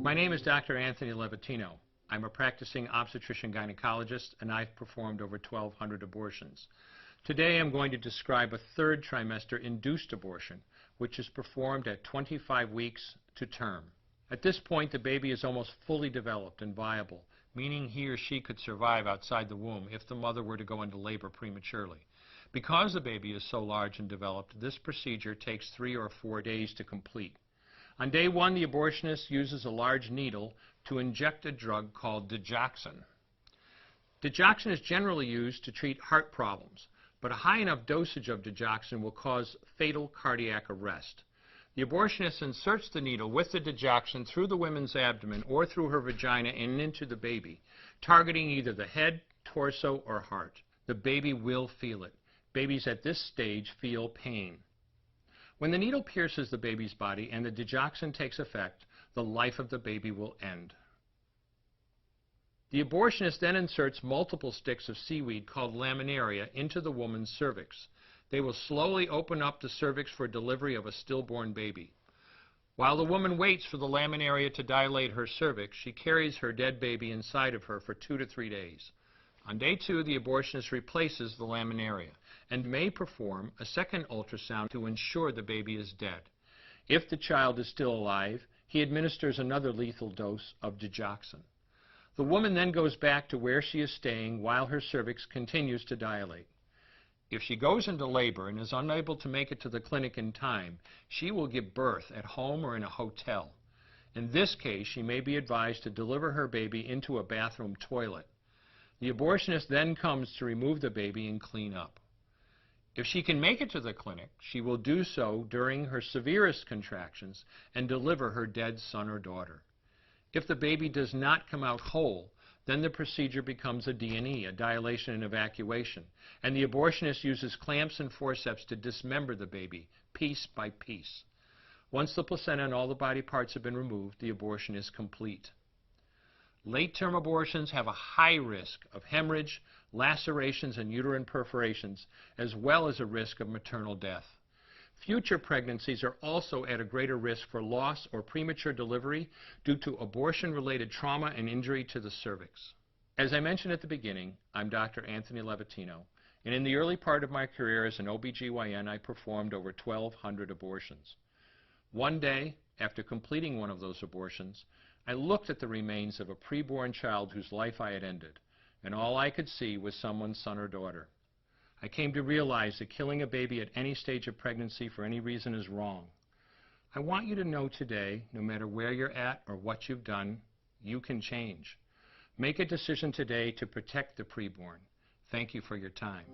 My name is Dr. Anthony Levatino. I'm a practicing obstetrician-gynecologist, and I've performed over 1,200 abortions. Today I'm going to describe a third trimester induced abortion, which is performed at 25 weeks to term. At this point, the baby is almost fully developed and viable, meaning he or she could survive outside the womb if the mother were to go into labor prematurely. Because the baby is so large and developed, this procedure takes 3 or 4 days to complete. On day 1, the abortionist uses a large needle to inject a drug called digoxin. Digoxin is generally used to treat heart problems, but a high enough dosage of digoxin will cause fatal cardiac arrest. The abortionist inserts the needle with the digoxin through the woman's abdomen or through her vagina and into the baby, targeting either the head, torso, or heart. The baby will feel it. Babies at this stage feel pain. When the needle pierces the baby's body and the digoxin takes effect, the life of the baby will end. The abortionist then inserts multiple sticks of seaweed called laminaria into the woman's cervix. They will slowly open up the cervix for delivery of a stillborn baby. While the woman waits for the laminaria to dilate her cervix, she carries her dead baby inside of her for 2 to 3 days. On day 2, the abortionist replaces the laminaria and may perform a second ultrasound to ensure the baby is dead. If the child is still alive, he administers another lethal dose of digoxin. The woman then goes back to where she is staying while her cervix continues to dilate. If she goes into labor and is unable to make it to the clinic in time, she will give birth at home or in a hotel. In this case, she may be advised to deliver her baby into a bathroom toilet. The abortionist then comes to remove the baby and clean up. If she can make it to the clinic, she will do so during her severest contractions and deliver her dead son or daughter. If the baby does not come out whole, then the procedure becomes a D&E, a dilation and evacuation, and the abortionist uses clamps and forceps to dismember the baby, piece by piece. Once the placenta and all the body parts have been removed, the abortion is complete. Late-term abortions have a high risk of hemorrhage, lacerations, and uterine perforations, as well as a risk of maternal death. Future pregnancies are also at a greater risk for loss or premature delivery due to abortion-related trauma and injury to the cervix. As I mentioned at the beginning, I'm Dr. Anthony Levatino, and in the early part of my career as an OBGYN, I performed over 1,200 abortions. One day, after completing one of those abortions, I looked at the remains of a preborn child whose life I had ended, and all I could see was someone's son or daughter. I came to realize that killing a baby at any stage of pregnancy for any reason is wrong. I want you to know today, no matter where you're at or what you've done, you can change. Make a decision today to protect the preborn. Thank you for your time.